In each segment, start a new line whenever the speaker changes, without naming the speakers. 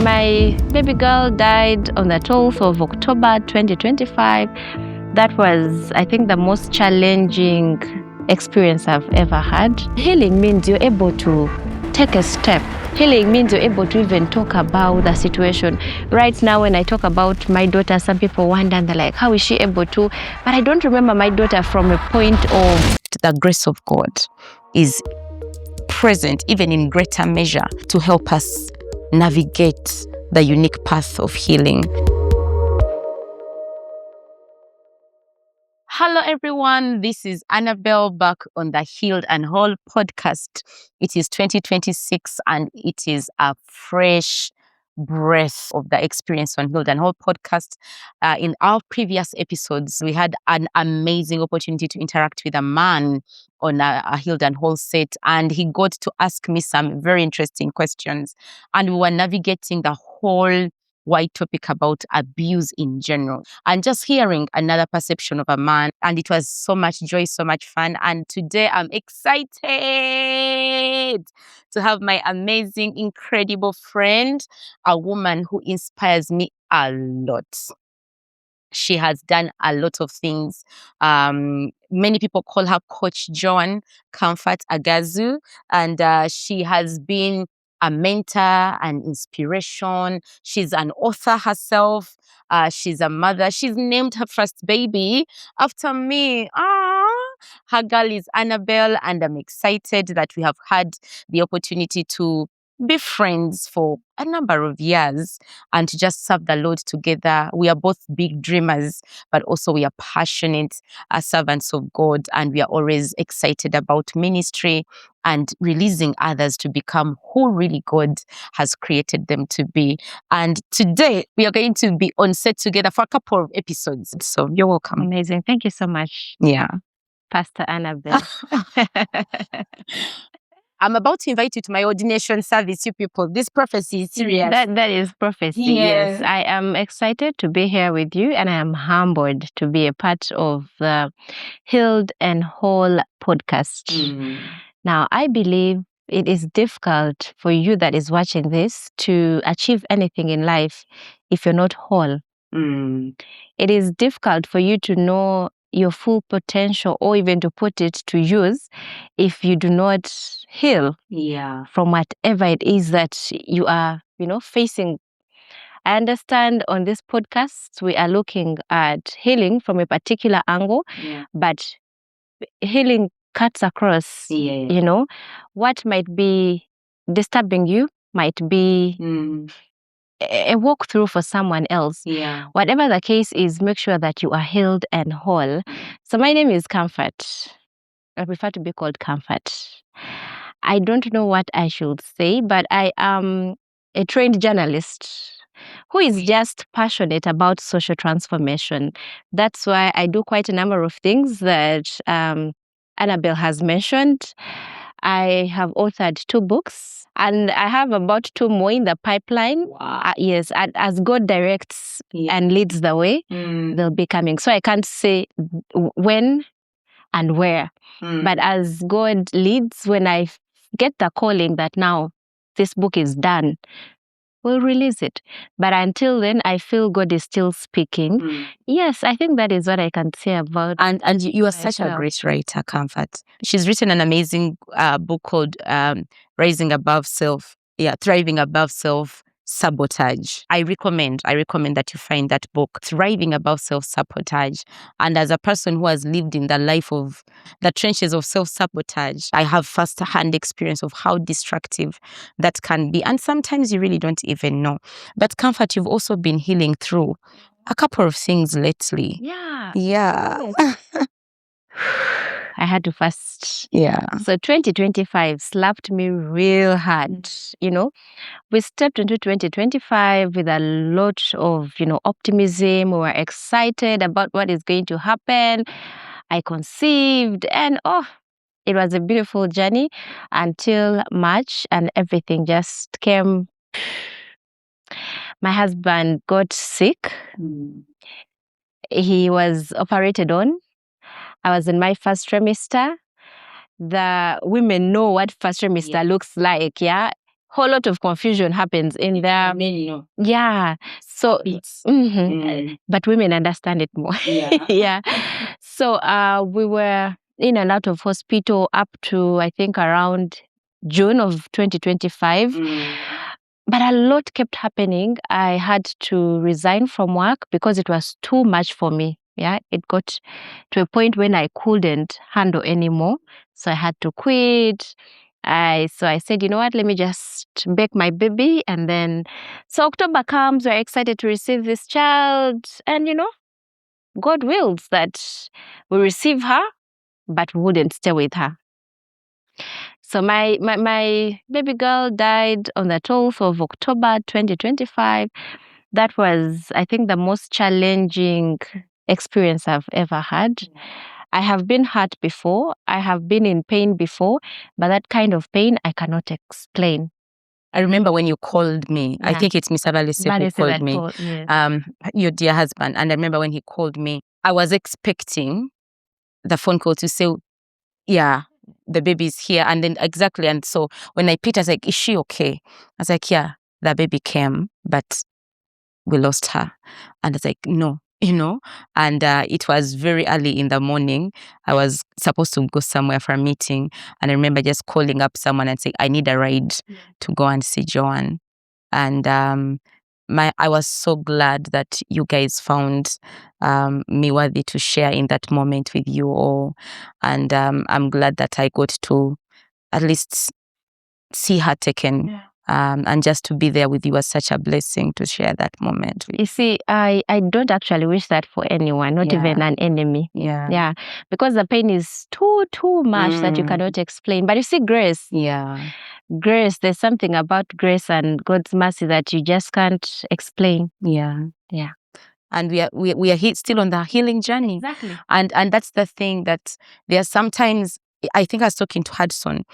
My baby girl died on the 12th of October 2025. That was, I think, the most challenging experience I've ever had. Healing means you're able to take a step. Healing means you're able to even talk about the situation. Right now, when I talk about my daughter, some people wonder and they're like, how is she able to? But I don't remember my daughter from a point of
the grace of God is present even in greater measure to help us navigate the unique path of healing. Hello everyone, this is Annabelle back on the Healed and Whole podcast. It is 2026 and it is a fresh breath of the experience on Healed and Whole podcast. In our previous episodes, we had an amazing opportunity to interact with a man on a Healed and Whole set, and he got to ask me some very interesting questions, and we were navigating the whole wide topic about abuse in general and just hearing another perception of a man. And it was so much joy, so much fun. And today I'm excited to have my amazing, incredible friend, a woman who inspires me a lot. She has done a lot of things. Many people call her Coach Joan Comfort Agazu, and she has been a mentor and inspiration. She's an author herself. She's a mother. She's named her first baby after me. Her girl is Annabelle, and I'm excited that we have had the opportunity to be friends for a number of years and to just serve the Lord together. We are both big dreamers, but also we are passionate servants of God, and we are always excited about ministry and releasing others to become who really God has created them to be. And today we are going to be on set together for a couple of episodes. So you're welcome.
amazing. Thank you so much,
Yeah.
Pastor Annabelle.
I'm about to invite you to my ordination service, you people. This prophecy is serious.
That is prophecy. Yes, I am excited to be here with you, and I am humbled to be a part of the Healed and Whole podcast. Now, I believe it is difficult for you that is watching this to achieve anything in life if you're not whole. It is difficult for you to know your full potential or even to put it to use if you do not heal from whatever it is that you are, facing. I understand on this podcast, we are looking at healing from a particular angle, but healing cuts across, what might be disturbing you might be a walkthrough for someone else. Whatever the case is, make sure that you are healed and whole. So my name is Comfort. I prefer to be called Comfort. I don't know what I should say, but I am a trained journalist who is just passionate about social transformation. That's why I do quite a number of things that Annabelle has mentioned. I have authored 2 books, and I have about 2 more in the pipeline.
Wow.
Yes, as God directs and leads the way, they'll be coming. So I can't say when and where, but as God leads, when I get the calling that now this book is done, we'll release it. But until then, I feel God is still speaking. Yes, I think that is what I can say about.
And you are such a great writer, Comfort. She's written an amazing book called Thriving Above Self-Sabotage. I recommend that you find that book, Thriving Above Self-Sabotage. And as a person who has lived in the life of the trenches of self-sabotage, I have first-hand experience of how destructive that can be. And sometimes you really don't even know. But Comfort, you've also been healing through a couple of things lately.
Yeah. I had to fast. So 2025 slapped me real hard. We stepped into 2025 with a lot of, optimism. We were excited about what is going to happen. I conceived, and it was a beautiful journey until March, and everything just came. My husband got sick. He was operated on. I was in my first trimester. The women know what first trimester looks like, whole lot of confusion happens in there. Yeah. So, but women understand it more. Yeah. So we were in and out of hospital up to, I think, around June of 2025. But a lot kept happening. I had to resign from work because it was too much for me. Yeah, it got to a point when I couldn't handle anymore. So I had to quit. So I said, you know what, let me just bake my baby. And then, so October comes, we're excited to receive this child. And, God wills that we receive her, but we wouldn't stay with her. So my baby girl died on the 12th of October 2025. That was, I think, the most challenging experience I've ever had. I have been hurt before. I have been in pain before, but that kind of pain I cannot explain.
I remember when you called me. Yeah. I think it's Mr. Valise who called me. Yes. Your dear husband. And I remember when he called me, I was expecting the phone call to say, yeah, the baby's here. And then exactly. And so when I picked, I was like, is she okay? I was like, yeah, the baby came, but we lost her. And I was like, no, and it was very early in the morning. I was supposed to go somewhere for a meeting. And I remember just calling up someone and saying, I need a ride to go and see Joan. And I was so glad that you guys found me worthy to share in that moment with you all. And I'm glad that I got to at least see her taken. Yeah. And just to be there with you was such a blessing to share that moment with.
You see, I don't actually wish that for anyone, not even an enemy. Yeah. Because the pain is too much that you cannot explain. But you see, grace.
Yeah.
Grace, there's something about grace and God's mercy that you just can't explain.
Yeah.
Yeah.
And we are still on the healing journey.
Exactly.
And that's the thing, that there are sometimes, I think I was talking to Hudson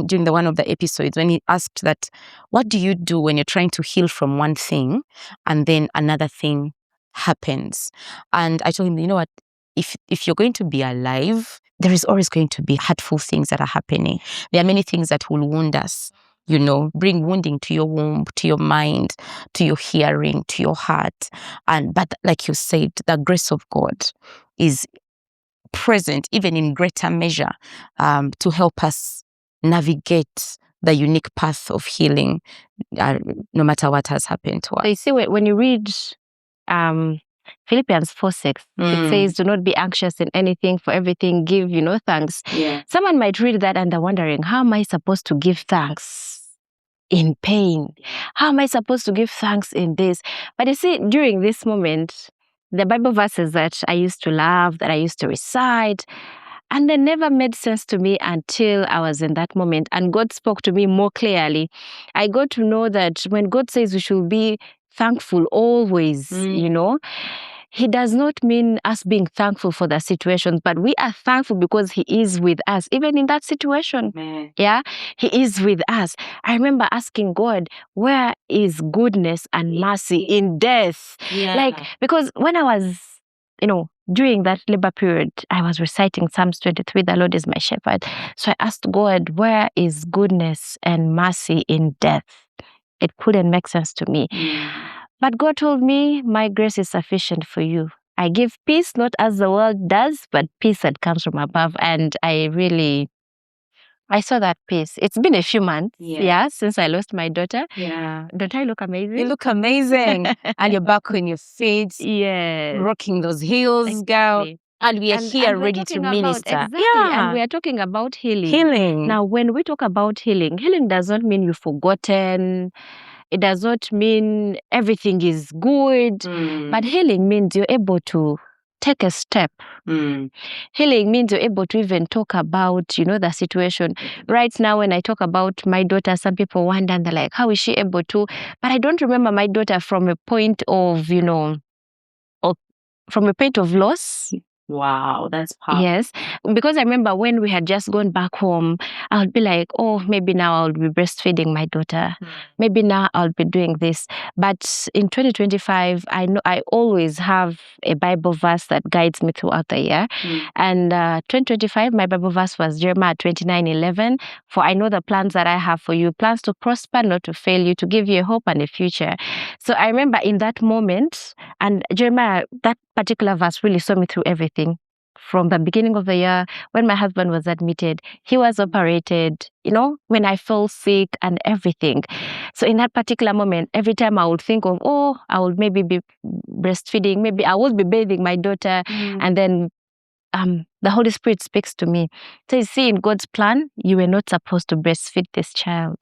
during one of the episodes when he asked that, what do you do when you're trying to heal from one thing and then another thing happens? And I told him, you know what, if you're going to be alive, there is always going to be hurtful things that are happening. There are many things that will wound us, bring wounding to your womb, to your mind, to your hearing, to your heart. But like you said, the grace of God is present even in greater measure to help us navigate the unique path of healing, no matter what has happened to us.
So you see, when you read Philippians 4:6, it says, do not be anxious in anything, for everything give, thanks.
Yeah.
Someone might read that and they're wondering, how am I supposed to give thanks in pain? How am I supposed to give thanks in this? But you see, during this moment, the Bible verses that I used to love, that I used to recite, and they never made sense to me until I was in that moment. And God spoke to me more clearly. I got to know that when God says we should be thankful always, He does not mean us being thankful for the situations, but we are thankful because He is with us, even in that situation.
Man.
Yeah, He is with us. I remember asking God, where is goodness and mercy in death?
Yeah.
Because when I was, during that labor period, I was reciting Psalms 23, the Lord is my shepherd. So I asked God, where is goodness and mercy in death? It couldn't make sense to me. But God told me, my grace is sufficient for you. I give peace, not as the world does, but peace that comes from above. And I saw that peace. It's been a few months, since I lost my daughter.
Yeah.
Don't I look amazing?
You look amazing. And you're back on your feet.
Yes.
Rocking those heels, girl. And we are here ready to minister.
Exactly. And we are talking about healing.
Healing.
Now, when we talk about healing does not mean you've forgotten. It does not mean everything is good. But healing means you're able to take a step. Healing means you're able to even talk about, the situation. Right now, when I talk about my daughter, some people wonder, and they're like, how is she able to? But I don't remember my daughter from a point of, from a point of loss.
Wow, that's powerful.
Yes, because I remember when we had just gone back home, I would be like, oh, maybe now I'll be breastfeeding my daughter. Maybe now I'll be doing this. But in 2025, I know I always have a Bible verse that guides me throughout the year. And 2025, my Bible verse was Jeremiah 29:11. For I know the plans that I have for you, plans to prosper, not to fail you, to give you a hope and a future. So I remember in that moment, and Jeremiah, that particular verse really saw me through everything. From the beginning of the year, when my husband was admitted, he was operated, when I fell sick and everything. So in that particular moment, every time I would think of, oh, I would maybe be breastfeeding, maybe I would be bathing my daughter, and then the Holy Spirit speaks to me. So you see, in God's plan, you were not supposed to breastfeed this child.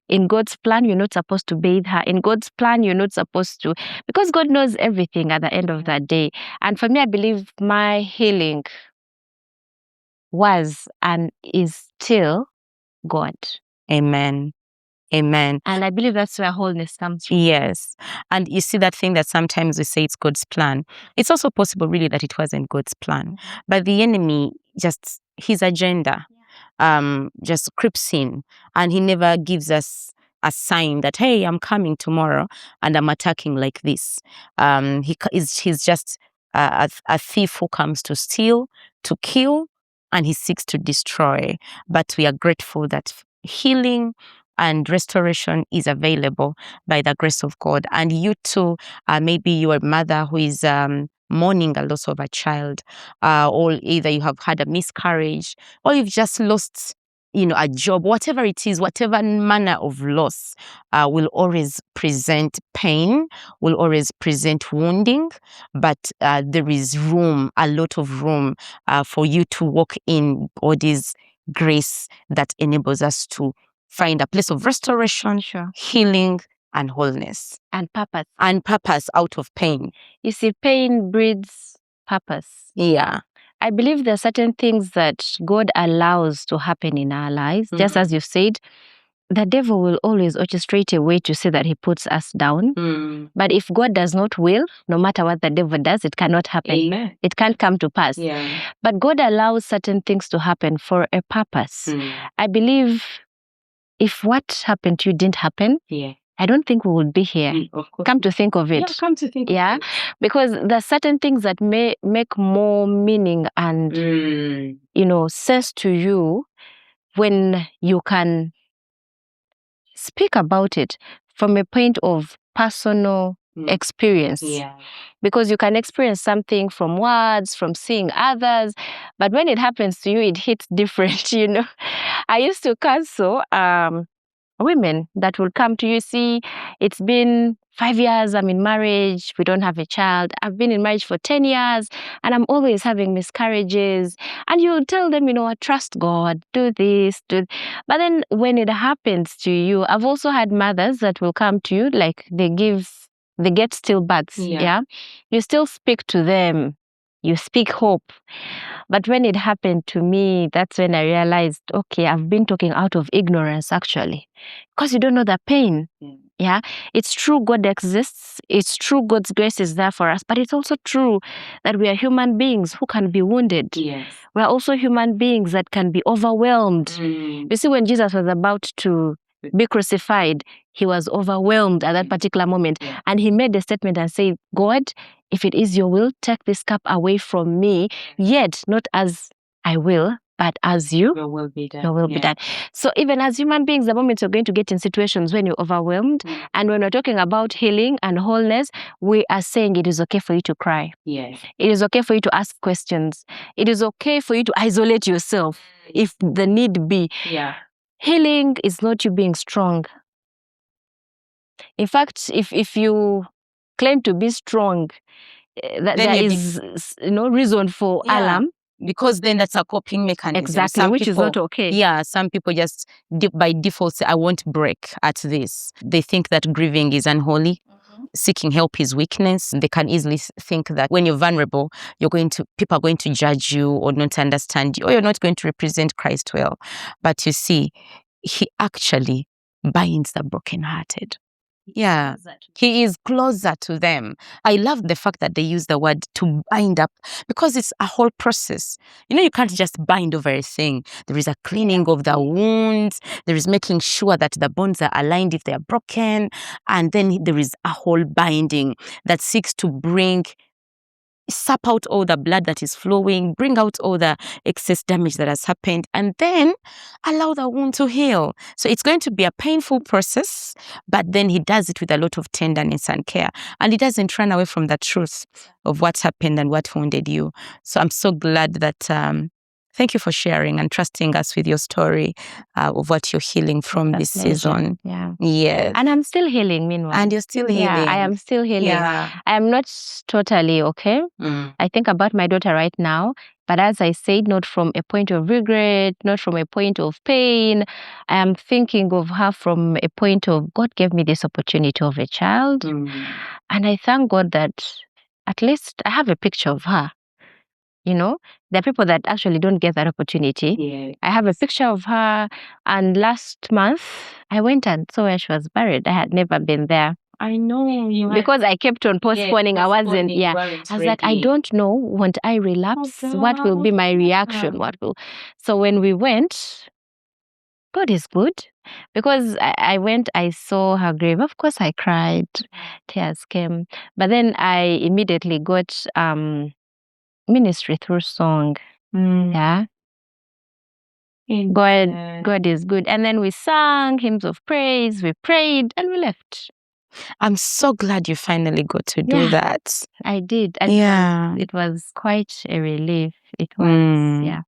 In God's plan, you're not supposed to bathe her. In God's plan, you're not supposed to, because God knows everything at the end of that day. And for me, I believe my healing was and is still God.
Amen. Amen.
And I believe that's where wholeness comes from.
Yes. And you see that thing that sometimes we say it's God's plan. It's also possible really that it wasn't God's plan. But the enemy, just his agenda, just creeps in, and he never gives us a sign that, hey, I'm coming tomorrow and I'm attacking like this. He's just a thief who comes to steal, to kill, and he seeks to destroy. But we are grateful that healing and restoration is available by the grace of God. And you too, maybe you are a mother who is mourning a loss of a child, or either you have had a miscarriage, or you've just lost a job, whatever it is, whatever manner of loss will always present pain, will always present wounding, but there is room, a lot of room for you to walk in God's grace that enables us to find a place of restoration, healing, and wholeness.
And purpose.
And purpose out of pain.
You see, pain breeds purpose.
Yeah.
I believe there are certain things that God allows to happen in our lives. Just as you said, the devil will always orchestrate a way to say that he puts us down. But if God does not will, no matter what the devil does, it cannot happen.
Amen.
It can't come to pass.
Yeah.
But God allows certain things to happen for a purpose. I believe if what happened to you didn't happen, I don't think we would be here. Come to think of it.
Yeah, come to think of it.
Because there are certain things that may make more meaning and, sense to you when you can speak about it from a point of personal experience.
Yeah.
Because you can experience something from words, from seeing others, but when it happens to you, it hits different, I used to counsel women that will come to you, see, it's been 5 years, I'm in marriage, we don't have a child. I've been in marriage for 10 years and I'm always having miscarriages. And you tell them, trust God, do this, do. But then when it happens to you, I've also had mothers that will come to you, like they get stillbirths. Yeah. You still speak to them. You speak hope. But when it happened to me, that's when I realized, okay, I've been talking out of ignorance, actually, because you don't know the pain. Yeah, it's true God exists. It's true God's grace is there for us. But it's also true that we are human beings who can be wounded.
Yes.
We are also human beings that can be overwhelmed. You see, when Jesus was about to be crucified, he was overwhelmed at that particular moment. And he made a statement and said, God, if it is your will, take this cup away from me, yet not as I will, but as your
will be done.
Your will be done. So even as human beings, the moment you're going to get in situations when you're overwhelmed, and when we're talking about healing and wholeness, we are saying it is okay for you to cry.
Yes.
It is okay for you to ask questions. It is okay for you to isolate yourself if the need be.
Yeah.
Healing is not you being strong. In fact, if you claim to be strong, there is reason for alarm.
Because then that's a coping mechanism.
Exactly, which is not okay.
Yeah, some people just by default say, I won't break at this. They think that grieving is unholy. Seeking help is weakness. They can easily think that when you're vulnerable, people are going to judge you or not understand you, or you're not going to represent Christ well. But you see, he actually binds the brokenhearted. Yeah. He is closer to them. I love the fact that they use the word to bind up, because it's a whole process. You can't just bind over a thing. There is a cleaning of the wounds. There is making sure that the bones are aligned if they are broken. And then there is a whole binding that seeks to sap out all the blood that is flowing, bring out all the excess damage that has happened, and then allow the wound to heal. So it's going to be a painful process, but then he does it with a lot of tenderness and care. And he doesn't run away from the truth of what's happened and what wounded you. So I'm so glad that thank you for sharing and trusting us with your story of what you're healing from this season.
Yeah.
Yes.
And I'm still healing, meanwhile.
And you're still healing.
Yeah, I am still healing.
Yeah.
I am not totally okay. I think about my daughter right now, but as I said, not from a point of regret, not from a point of pain. I am thinking of her from a point of God gave me this opportunity of a child. And I thank God that at least I have a picture of her. There are people that actually don't get that opportunity.
Yeah.
I have a picture of her, and last month I went and saw where she was buried. I had never been there.
I know
Because I kept on postponing. I wasn't. Yeah, I was like, I don't know. Won't I relapse? What will be my reaction? So when we went, God is good, because I went. I saw her grave. Of course, I cried. Tears came, but then I immediately got ministry through song. Yeah. God is good. And then we sang hymns of praise, we prayed, and we left.
I'm so glad you finally got to do that.
I did. And it was quite a relief. It was, yeah.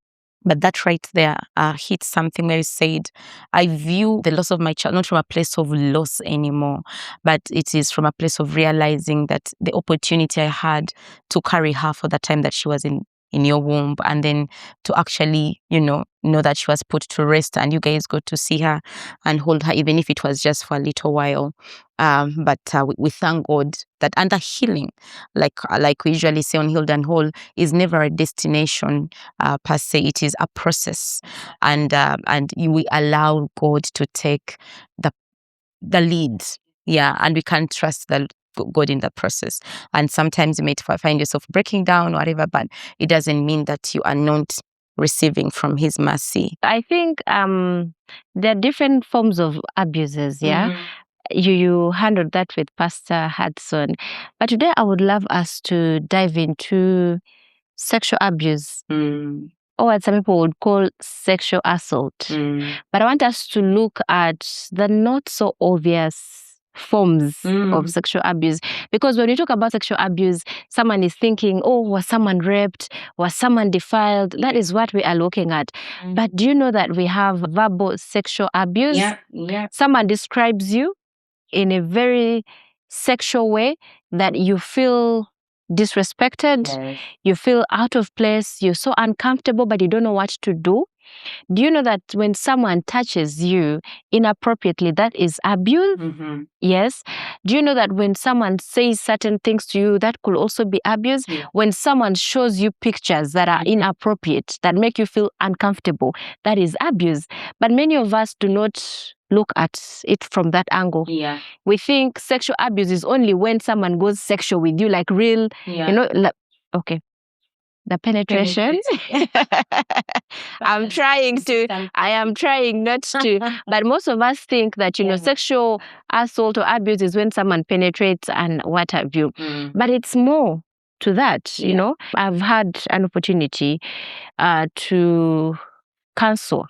But that right there hit something where you said, I view the loss of my child not from a place of loss anymore, but it is from a place of realizing that the opportunity I had to carry her for the time that she was in your womb, and then to actually, know that she was put to rest, and you guys got to see her and hold her, even if it was just for a little while. But we thank God that under healing, like we usually say on Healed and Whole, is never a destination per se. It is a process, and we allow God to take the lead. Yeah, and we can trust God in the process. And sometimes you may find yourself breaking down or whatever, but it doesn't mean that you are not receiving from his mercy.
I think there are different forms of abuses. Yeah. You handled that with Pastor Hudson. But today I would love us to dive into sexual abuse, or what some people would call sexual assault. But I want us to look at the not so obvious forms of sexual abuse. Because when you talk about sexual abuse, someone is thinking, oh, was someone raped? Was someone defiled? That is what we are looking at. But do you know that we have verbal sexual abuse?
Yeah.
Someone describes you in a very sexual way that you feel disrespected, you feel out of place, you're so uncomfortable, but you don't know what to do. Do you know that when someone touches you inappropriately, that is abuse? Yes. Do you know that when someone says certain things to you, that could also be abuse? When someone shows you pictures that are inappropriate, that make you feel uncomfortable, that is abuse. But many of us do not look at it from that angle. We think sexual abuse is only when someone goes sexual with you, like real, okay. The penetration. I am trying not to, but most of us think that, sexual assault or abuse is when someone penetrates and what have you. But it's more to that, I've had an opportunity to counsel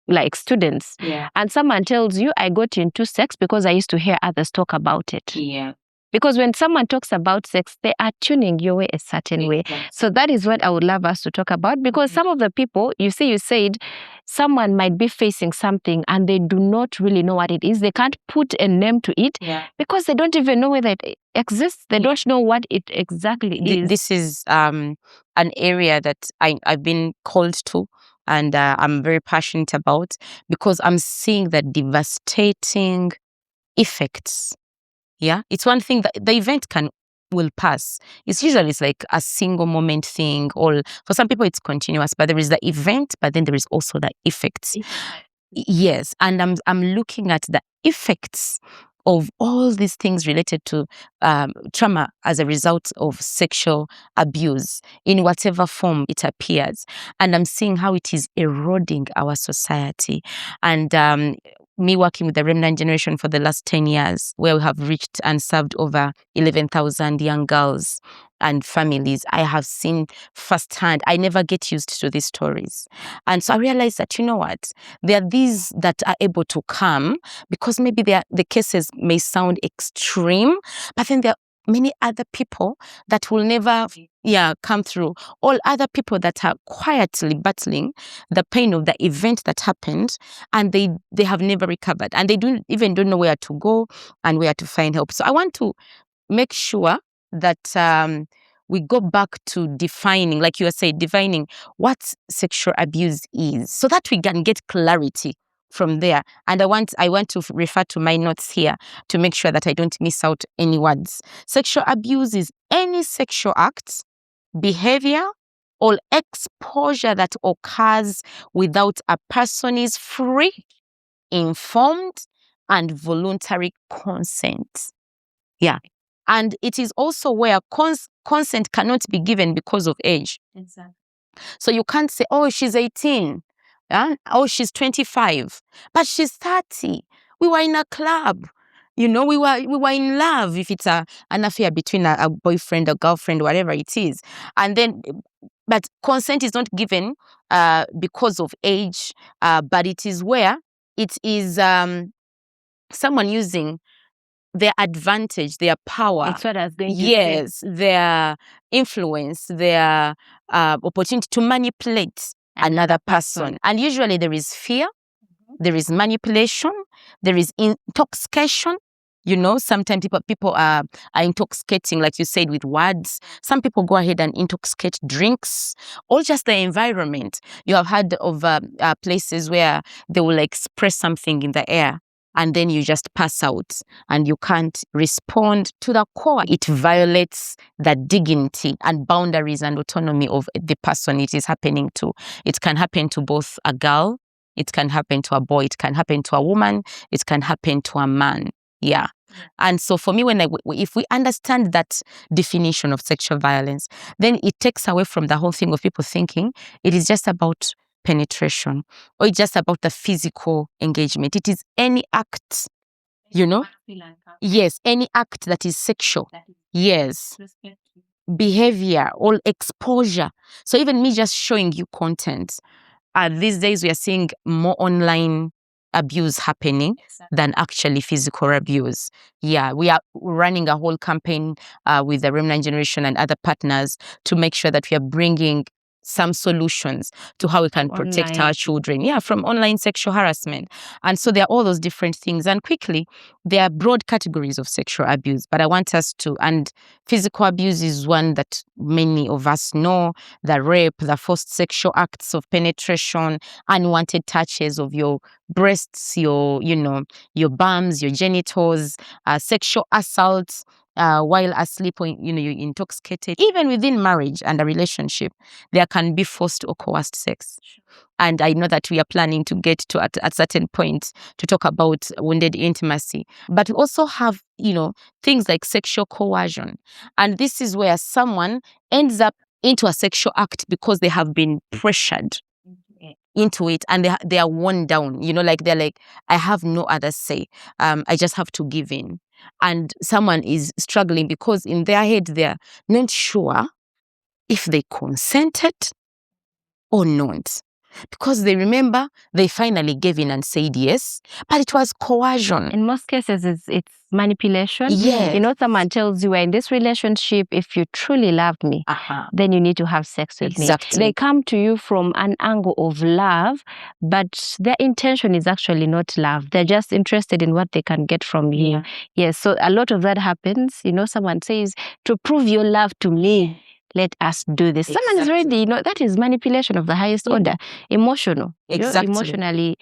like students, and someone tells you, I got into sex because I used to hear others talk about it. Because when someone talks about sex, they are tuning your way a certain way. So that is what I would love us to talk about, because some of the people, you said someone might be facing something and they do not really know what it is. They can't put a name to it because they don't even know whether it exists. They don't know what it exactly is.
This is an area that I've been called to, and I'm very passionate about, because I'm seeing the devastating effects. Yeah, it's one thing that the event will pass. It's like a single moment thing, or for some people it's continuous, but there is the event, but then there is also the effects. Yes, and I'm looking at the effects of all these things related to trauma as a result of sexual abuse in whatever form it appears. And I'm seeing how it is eroding our society. And me working with the Remnant Generation for the last 10 years, where we have reached and served over 11,000 young girls and families, I have seen firsthand. I never get used to these stories. And so I realized that, you know what, there are these that are able to come because maybe the cases may sound extreme, but then there are many other people that will never come through. All other people that are quietly battling the pain of the event that happened, and they have never recovered, and they don't know where to go and where to find help. So I want to make sure that we go back to defining, like you said, defining what sexual abuse is, so that we can get clarity from there. And I want to refer to my notes here to make sure that I don't miss out any words. Sexual abuse is any sexual act, behavior, or exposure that occurs without a person is free, informed, and voluntary consent. Yeah. And it is also where consent cannot be given because of age.
Exactly.
So you can't say, oh, she's 18. Oh, she's 25. But she's 30. We were in a club. We were in love, if it's an affair between a boyfriend, a girlfriend, whatever it is. And then, but consent is not given because of age, but it is where it is someone using their advantage, their power,
It's what I was going to
yes, their influence, their opportunity to manipulate another person. And usually there is fear, there is manipulation, there is intoxication. Sometimes people are intoxicating, like you said, with words. Some people go ahead and intoxicate drinks, or just the environment. You have heard of places where they will express something in the air, and then you just pass out and you can't respond. To the core, it violates the dignity and boundaries and autonomy of the person it is happening to. It can happen to both a girl, it can happen to a boy, it can happen to a woman, it can happen to a man. Yeah. And so for me, if we understand that definition of sexual violence, then it takes away from the whole thing of people thinking it is just about penetration, or it's just about the physical engagement. It is any act, yes, any act that is sexual, yes, behavior or exposure. So even me just showing you content, these days we are seeing more online abuse happening than actually physical abuse. Yeah, we are running a whole campaign with the Remnant Generation and other partners to make sure that we are bringing some solutions to how we can protect our children, from online sexual harassment. And so there are all those different things. And quickly, there are broad categories of sexual abuse, but I want us to, and physical abuse is one that many of us know: the rape, the forced sexual acts of penetration, unwanted touches of your breasts, your bums, your genitals, sexual assault while asleep, or you're intoxicated. Even within marriage and a relationship, there can be forced or coerced sex. And I know that we are planning to get to at a certain point to talk about wounded intimacy. But we also have, things like sexual coercion. And this is where someone ends up into a sexual act because they have been pressured into it, and they are worn down, they're like, I have no other say. I just have to give in. And someone is struggling because in their head, they're not sure if they consented or not. Because they remember they finally gave in and said yes, but it was coercion.
In most cases, it's manipulation.
Yes.
Someone tells you, we're in this relationship, if you truly love me, then you need to have sex with me. They come to you from an angle of love, but their intention is actually not love. They're just interested in what they can get from you. Yes, so a lot of that happens. Someone says, to prove your love to me, let us do this. Someone is ready, that is manipulation of the highest order. Emotional. You're emotionally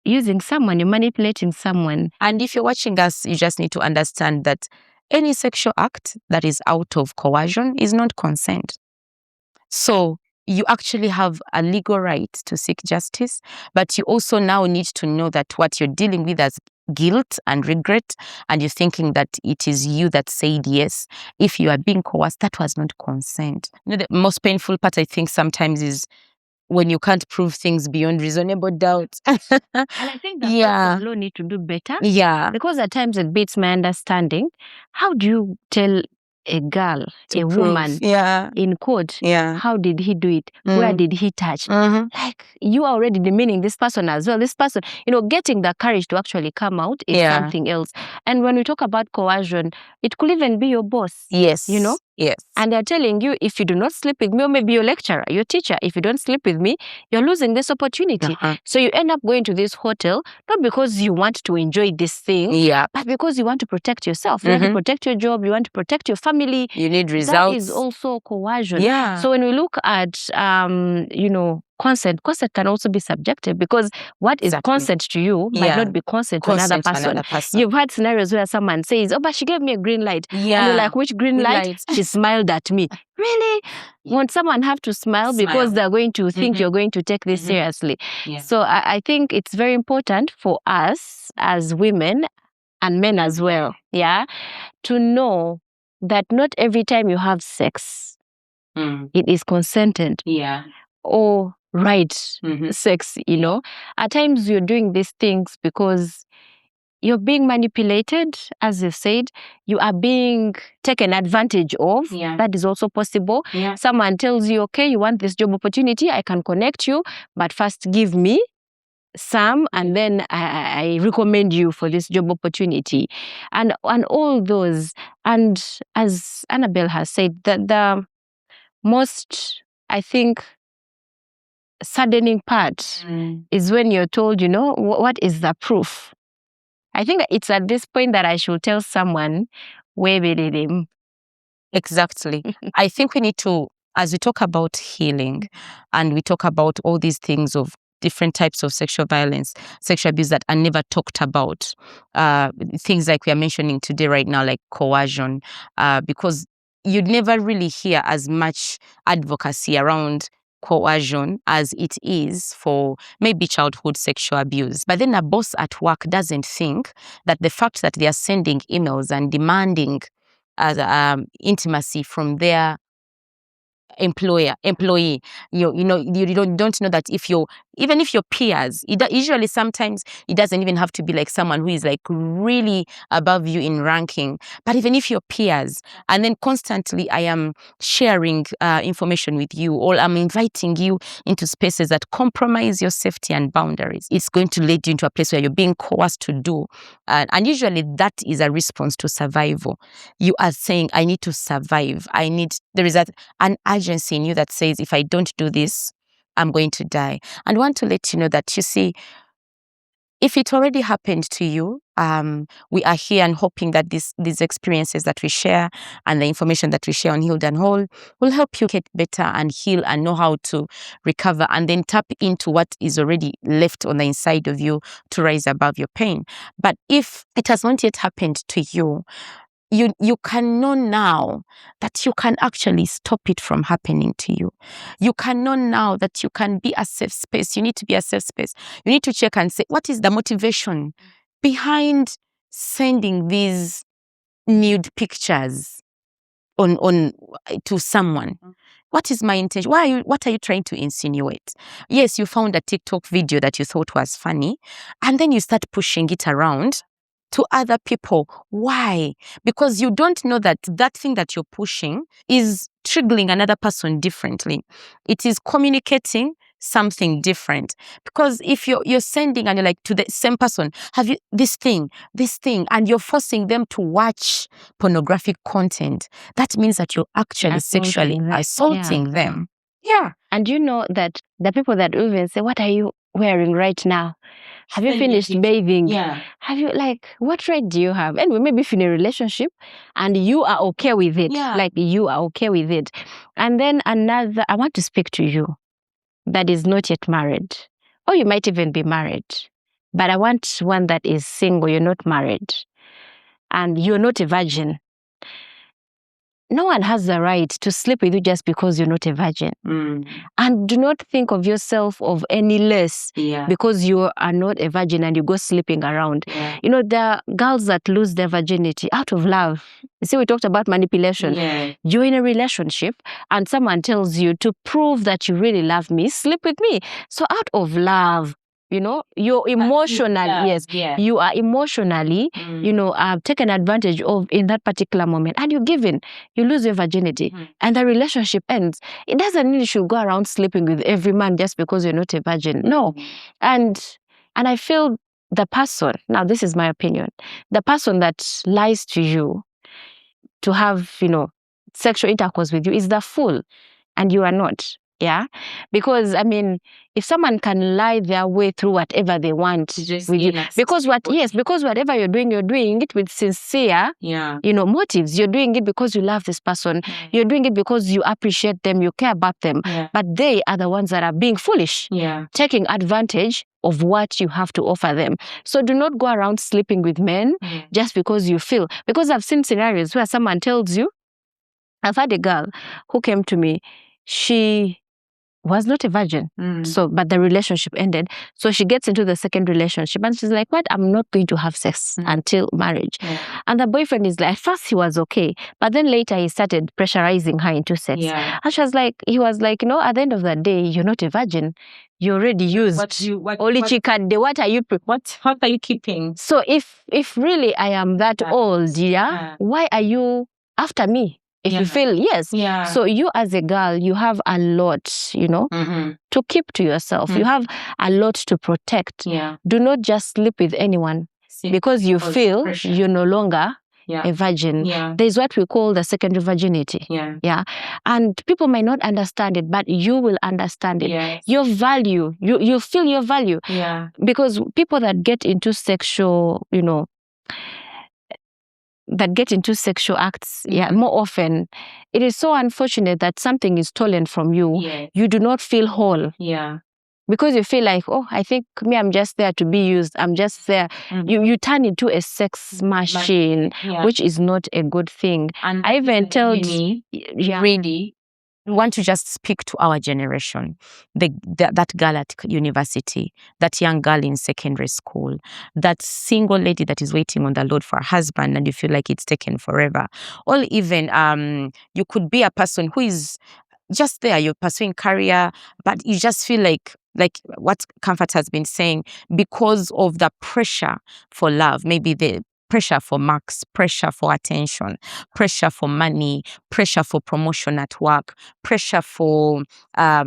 using someone, you're manipulating someone.
And if you're watching us, you just need to understand that any sexual act that is out of coercion is not consent. So you actually have a legal right to seek justice, but you also now need to know that what you're dealing with as guilt and regret, and you're thinking that it is you that said yes. If you are being coerced, that was not consent. The most painful part, I think, sometimes is when you can't prove things beyond reasonable doubt.
And I think the courts of law need to do better.
Yeah.
Because at times it beats my understanding. How do you tell a girl, a woman in court, how did he do it? Where did he touch? Like, you are already demeaning this person as well. This person, getting the courage to actually come out is something else. And when we talk about coercion, it could even be your boss.
Yes. Yes.
And they're telling you, if you do not sleep with me, or maybe your lecturer, your teacher, if you don't sleep with me, you're losing this opportunity. So you end up going to this hotel, not because you want to enjoy this thing, but because you want to protect yourself. You want to protect your job, you want to protect your family.
You need results.
That is also coercion.
Yeah.
So when we look at, consent can also be subjective, because what is consent to you might not be consent to another person. You've had scenarios where someone says, oh, but she gave me a green light. And you're like, which green light? She smiled at me. Really? Won't someone have to smile because they're going to think you're going to take this seriously? So I think it's very important for us as women and men as well, to know that not every time you have sex, it is consented or right sex, At times you're doing these things because you're being manipulated, as you've said. You are being taken advantage of. That is also possible. Someone tells you, okay, you want this job opportunity, I can connect you, but first give me some, and then I recommend you for this job opportunity. And all those. And as Annabelle has said, the most, I think, saddening part is when you're told, what is the proof? I think it's at this point that I should tell someone, where did him?
Exactly. I think we need to, as we talk about healing and we talk about all these things of different types of sexual violence, sexual abuse that are never talked about, things like we are mentioning today right now, like coercion, because you'd never really hear as much advocacy around coercion as it is for maybe childhood sexual abuse. But then a boss at work doesn't think that the fact that they are sending emails and demanding intimacy from their employee, you don't know that even if your peers, usually sometimes it doesn't even have to be like someone who is like really above you in ranking, but even if your peers, and then constantly I am sharing information with you, or I'm inviting you into spaces that compromise your safety and boundaries, it's going to lead you into a place where you're being coerced to do, and usually that is a response to survival. You are saying, I need to survive, there is an urgency in you that says, if I don't do this, I'm going to die. And I want to let you know that, you see, if it already happened to you, we are here and hoping that these experiences that we share and the information that we share on Healed and Whole will help you get better and heal and know how to recover, and then tap into what is already left on the inside of you to rise above your pain. But if it has not yet happened to you, you can know now that you can actually stop it from happening to you. You can know now that you can be a safe space. You need to be a safe space. You need to check and say, what is the motivation behind sending these nude pictures on to someone? What is my intention? What are you trying to insinuate? Yes, you found a TikTok video that you thought was funny, and then you start pushing it around to other people. Why? Because you don't know that that thing that you're pushing is triggering another person differently. It is communicating something different. Because if you're sending and you're like to the same person, have you this thing, and you're forcing them to watch pornographic content, that means that you're actually sexually assaulting them. Yeah.
And you know that the people that even say, what are you wearing right now? Have you finished bathing?
Yeah.
Have you, what right do you have? Anyway, maybe if you're in a relationship and you are okay with it, you are okay with it. And then I want to speak to you that is not yet married, or you might even be married, but I want one that is single, you're not married, and you're not a virgin. no one has the right to sleep with you just because you're not a virgin. And do not think of yourself of any less because you are not a virgin and you go sleeping around. You know, there are girls that lose their virginity out of love. You see, we talked about manipulation. You're in a relationship and someone tells you, to prove that you really love me, sleep with me. So out of love, you know, you're emotional. You are emotionally, you know, taken advantage of in that particular moment, and you give in, you lose your virginity, and the relationship ends. It doesn't mean you should go around sleeping with every man just because you're not a virgin. No. And I feel the person, now this is my opinion, the person that lies to you to have, you know, sexual intercourse with you is the fool, and you are not. Yeah, because I mean, if someone can lie their way through whatever they want with you, because whatever you're doing it with sincere, you know, motives. You're doing it because you love this person. You're doing it because you appreciate them, you care about them. But they are the ones that are being foolish, taking advantage of what you have to offer them. So do not go around sleeping with men just because you feel. Because I've seen scenarios where someone tells you, I've had a girl who came to me. She was not a virgin. So, but the relationship ended. So she gets into the second relationship and she's like, what? I'm not going to have sex until marriage. And the boyfriend is like, at first he was okay, but then later he started pressurizing her into sex. And she was like, he was like, you know, at the end of the day, you're not a virgin. You already used what are you keeping? So if really I am that old, why are you after me? If you feel, so you as a girl, you have a lot, you know, to keep to yourself. You have a lot to protect. Do not just sleep with anyone because you feel you're no longer a virgin. There's what we call the secondary virginity. And people might not understand it, but you will understand it. Your value, you feel your value. Because people that get into sexual, you know, that get into sexual acts, more often, it is so unfortunate that something is stolen from you. You do not feel whole. Because you feel like, oh, I think I'm just there to be used. I'm just there. You turn into a sex machine, which is not a good thing.
And
I even told,
really want to just speak to our generation, that girl at university, that young girl in secondary school, that single lady that is waiting on the Lord for a husband and you feel like it's taken forever. Or even you could be a person who is just there, you're pursuing career, but you just feel like what Comfort has been saying, because of the pressure for love, maybe the pressure for marks, pressure for attention, pressure for money, pressure for promotion at work, pressure for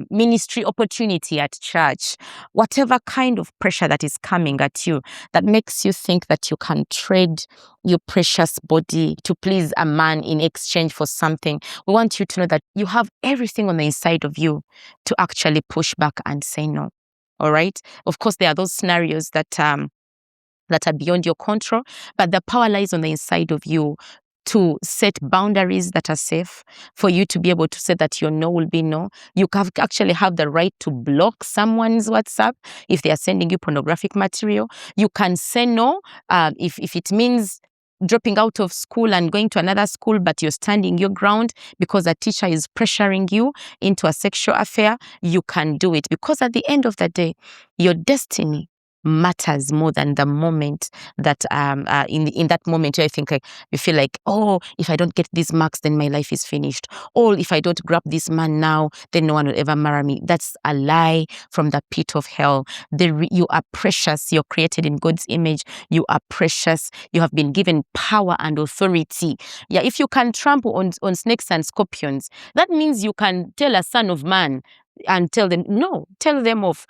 ministry opportunity at church, whatever kind of pressure that is coming at you that makes you think that you can trade your precious body to please a man in exchange for something. We want you to know that you have everything on the inside of you to actually push back and say no. All right? Of course, there are those scenarios that are beyond your control, but the power lies on the inside of you to set boundaries that are safe, for you to be able to say that your no will be no. You actually have the right to block someone's WhatsApp if they are sending you pornographic material. You can say no if it means dropping out of school and going to another school, but you're standing your ground because a teacher is pressuring you into a sexual affair. You can do it, because at the end of the day, your destiny matters more than the moment that in that moment where I think like you feel like, oh, if I don't get these marks, then my life is finished. Or if I don't grab this man now, then no one will ever marry me. That's a lie from the pit of hell. You are precious. You're created in God's image. You are precious. You have been given power and authority. Yeah, if you can trample on snakes and scorpions, that means you can tell a son of man and tell them no. Tell them off.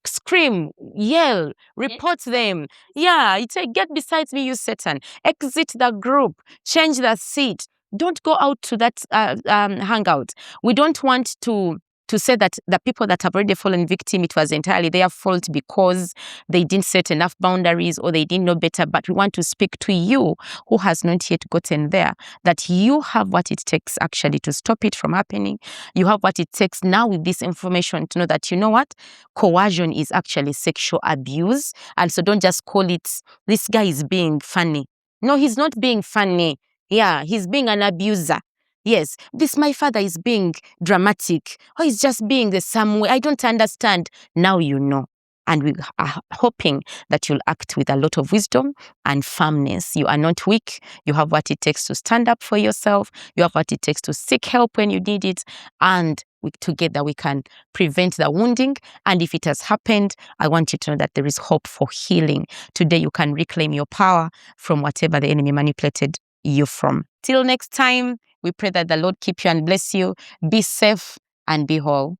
Scream, yell, report them. Yeah, it's like, get beside me, you Satan. Exit the group, change the seat. Don't go out to that hangout. We don't want to say that the people that have already fallen victim, it was entirely their fault because they didn't set enough boundaries or they didn't know better. But we want to speak to you who has not yet gotten there, that you have what it takes actually to stop it from happening. You have what it takes now with this information to know that, you know what, coercion is actually sexual abuse. And so don't just call it, this guy is being funny. No, he's not being funny. Yeah, he's being an abuser. yes, this my father is being dramatic, or he's just being the same way. I don't understand. Now you know. And we are hoping that you'll act with a lot of wisdom and firmness. You are not weak. You have what it takes to stand up for yourself. You have what it takes to seek help when you need it. And together we can prevent the wounding. And if it has happened, I want you to know that there is hope for healing. Today you can reclaim your power from whatever the enemy manipulated you from. Till next time, we pray that the Lord keep you and bless you. Be safe and be whole.